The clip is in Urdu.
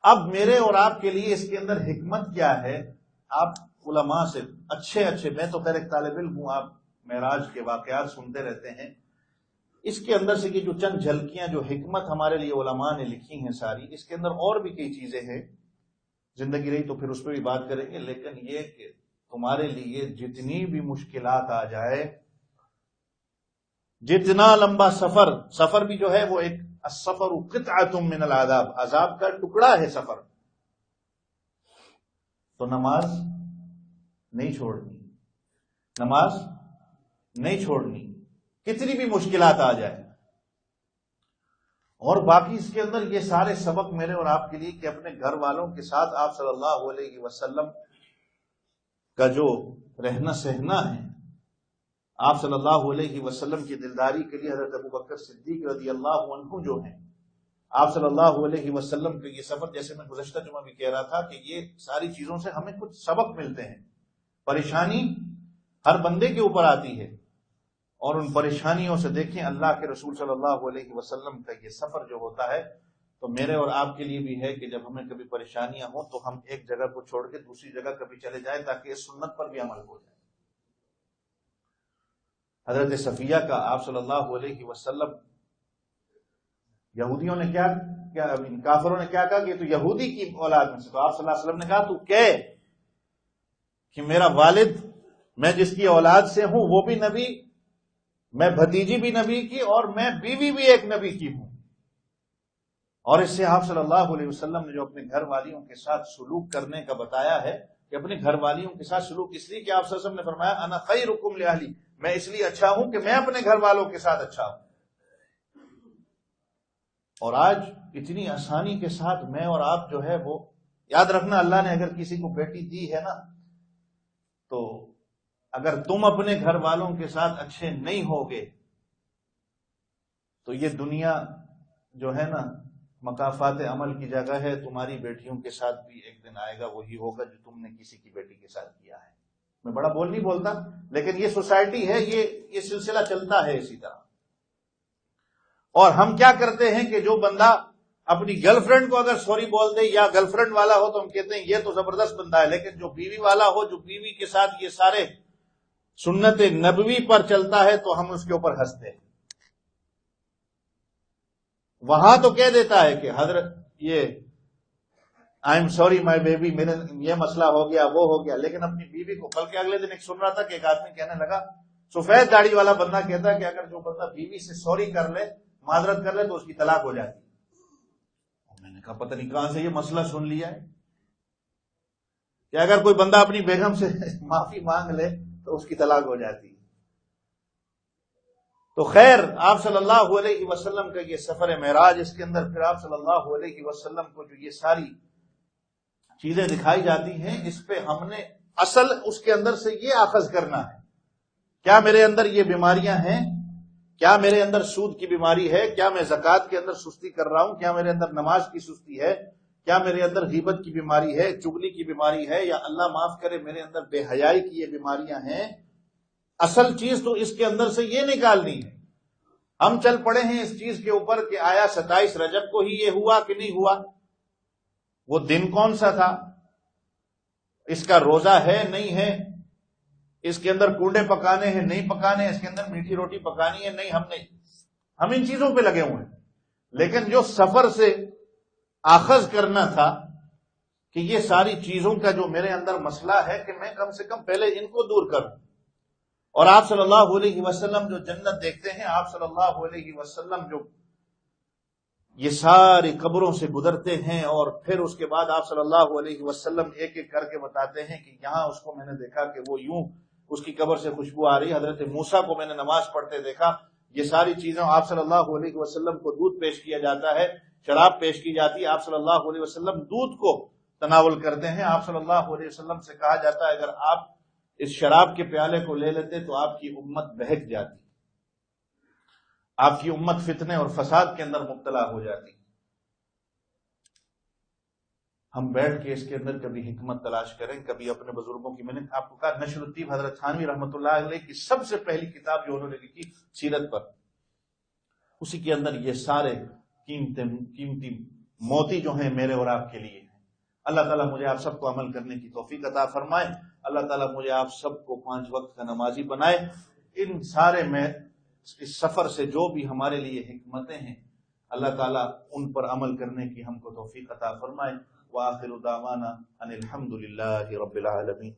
اب میرے اور آپ کے لیے اس کے اندر حکمت کیا ہے؟ آپ علماء سے اچھے، میں تو خیر ایک طالب علم ہوں، آپ معراج کے واقعات سنتے رہتے ہیں، اس کے اندر سے جو چند جھلکیاں جو حکمت ہمارے لیے علماء نے لکھی ہیں ساری، اس کے اندر اور بھی کئی چیزیں ہیں، زندگی رہی تو پھر اس پہ بھی بات کریں گے، لیکن یہ کہ تمہارے لیے جتنی بھی مشکلات آ جائے، جتنا لمبا سفر بھی جو ہے وہ ایک السفر قطعۃ من العذاب، عذاب کا ٹکڑا ہے سفر، تو نماز نہیں چھوڑنی، کتنی بھی مشکلات آ جائے۔ اور باقی اس کے اندر یہ سارے سبق میرے اور آپ کے لیے کہ اپنے گھر والوں کے ساتھ آپ صلی اللہ علیہ وسلم کا جو رہنا سہنا ہے، آپ صلی اللہ علیہ وسلم کی دلداری کے لیے حضرت ابوبکر صدیق رضی اللہ عنہ جو ہیں، آپ صلی اللہ علیہ وسلم کے یہ سفر، جیسے میں گزشتہ جمعہ بھی کہہ رہا تھا کہ یہ ساری چیزوں سے ہمیں کچھ سبق ملتے ہیں۔ پریشانی ہر بندے کے اوپر آتی ہے، اور ان پریشانیوں سے دیکھیں اللہ کے رسول صلی اللہ علیہ وسلم کا یہ سفر جو ہوتا ہے، تو میرے اور آپ کے لیے بھی ہے کہ جب ہمیں کبھی پریشانیاں ہوں تو ہم ایک جگہ کو چھوڑ کے دوسری جگہ کبھی چلے جائیں تاکہ اس سنت پر بھی عمل ہو جائے۔ حضرت صفیہ کا آپ صلی اللہ علیہ وسلم، یہودیوں نے کافروں نے کیا کہا کہ تو یہودی کی اولاد میں سے، تو آپ صلی اللہ علیہ وسلم نے کہا تو کہ میرا والد، میں جس کی اولاد سے ہوں وہ بھی نبی، میں بھتیجی بھی نبی کی، اور میں بیوی بھی ایک نبی کی ہوں۔ اور اس سے آپ صلی اللہ علیہ وسلم نے جو اپنے گھر والیوں کے ساتھ سلوک کرنے کا بتایا ہے کہ اپنے گھر والیوں کے ساتھ سلوک، اس لیے کہ آپ صلی اللہ علیہ وسلم نے فرمایا انا خیرکم لاہلی، میں اس لیے اچھا ہوں کہ میں اپنے گھر والوں کے ساتھ اچھا ہوں۔ اور آج اتنی آسانی کے ساتھ میں اور آپ جو ہے وہ، یاد رکھنا اللہ نے اگر کسی کو بیٹی دی ہے نا، تو اگر تم اپنے گھر والوں کے ساتھ اچھے نہیں ہوگے تو یہ دنیا جو ہے نا مکافات عمل کی جگہ ہے، تمہاری بیٹیوں کے ساتھ بھی ایک دن آئے گا، وہی ہوگا جو تم نے کسی کی بیٹی کے ساتھ کیا ہے۔ میں بڑا بول نہیں بولتا، لیکن یہ سوسائٹی ہے، یہ سلسلہ چلتا ہے اسی طرح۔ اور ہم کیا کرتے ہیں کہ جو بندہ اپنی گرل فرینڈ کو اگر سوری بول دے، یا گرل فرینڈ والا ہو تو ہم کہتے ہیں یہ تو زبردست بندہ ہے، لیکن جو بیوی والا ہو، جو بیوی کے ساتھ یہ سارے سنت نبوی پر چلتا ہے، تو ہم اس کے اوپر ہنستے ہیں۔ وہاں تو کہہ دیتا ہے کہ حضرت یہ I am sorry my baby, میرے یہ مسئلہ ہو گیا، وہ ہو گیا، لیکن اپنی بیوی کو، بلکہ اگلے دن ایک سن رہا تھا کہ ایک آدمی کہنے لگا، سفید داڑھی والا بندہ کہتا ہے کہ اگر جو بندہ بیوی سے سوری کر لے، معذرت کر لے، تو اس کی طلاق ہو جاتی ہے۔ میں نے کہا پتہ نہیں کہاں سے یہ مسئلہ سن لیا ہے کہ اگر کوئی بندہ اپنی بیگم سے معافی مانگ لے تو اس کی طلاق ہو جاتی ہے۔ تو خیر، آپ صلی اللہ علیہ وسلم کا یہ سفر معراج، اس کے اندر پھر آپ صلی اللہ علیہ وسلم کو جو یہ ساری چیزیں دکھائی جاتی ہیں، اس پہ ہم نے اصل اس کے اندر سے یہ اخذ کرنا ہے، کیا میرے اندر یہ بیماریاں ہیں؟ کیا میرے اندر سود کی بیماری ہے؟ کیا میں زکوٰۃ کے اندر سستی کر رہا ہوں؟ کیا میرے اندر نماز کی سستی ہے؟ کیا میرے اندر غیبت کی بیماری ہے، چغلی کی بیماری ہے، یا اللہ معاف کرے میرے اندر بے حیائی کی یہ بیماریاں ہیں؟ اصل چیز تو اس کے اندر سے یہ نکالنی ہے۔ ہم چل پڑے ہیں اس چیز کے اوپر کہ آیا 27 رجب کو ہی یہ ہوا کہ نہیں ہوا، وہ دن کون سا تھا، اس کا روزہ ہے نہیں ہے، اس کے اندر کنڈے پکانے ہیں نہیں پکانے، اس کے اندر میٹھی روٹی پکانی ہے نہیں، ہم ان چیزوں پہ لگے ہوئے ہیں۔ لیکن جو سفر سے آخذ کرنا تھا کہ یہ ساری چیزوں کا جو میرے اندر مسئلہ ہے کہ میں کم سے کم پہلے ان کو دور کروں۔ اور آپ صلی اللہ علیہ وسلم جو جنت دیکھتے ہیں، آپ صلی اللہ علیہ وسلم جو یہ ساری قبروں سے گزرتے ہیں، اور پھر اس کے بعد آپ صلی اللہ علیہ وسلم ایک ایک کر کے بتاتے ہیں کہ یہاں اس کو میں نے دیکھا کہ وہ یوں اس کی قبر سے خوشبو آ رہی، حضرت موسیٰ کو میں نے نماز پڑھتے دیکھا۔ یہ ساری چیزیں آپ صلی اللہ علیہ وسلم کو دودھ پیش کیا جاتا ہے، شراب پیش کی جاتی ہے، آپ صلی اللہ علیہ وسلم دودھ کو تناول کرتے ہیں۔ آپ صلی اللہ علیہ وسلم سے کہا جاتا ہے اگر آپ اس شراب کے پیالے کو لے لیتے تو آپ کی امت بہک جاتی، آپ کی امت فتنے اور فساد کے اندر مبتلا ہو جاتی۔ ہم بیٹھ کے اس کے اندر کبھی حکمت تلاش کریں، کبھی اپنے بزرگوں کی، میں نے آپ کو کہا نشر الطیب حضرت تھانوی رحمۃ اللہ علیہ کی سب سے پہلی کتاب جو انہوں نے لکھی سیرت پر، اسی کے اندر یہ سارے قیمتی موتی جو ہیں میرے اور آپ کے لیے ہیں۔ اللہ تعالیٰ مجھے آپ سب کو عمل کرنے کی توفیق عطا فرمائے۔ اللہ تعالیٰ مجھے آپ سب کو 5 وقت کا نمازی بنائے۔ ان سارے میں اس سفر سے جو بھی ہمارے لیے حکمتیں ہیں اللہ تعالیٰ ان پر عمل کرنے کی ہم کو توفیق عطا فرمائے۔ وآخر دعوانا ان الحمد للہ رب العالمین۔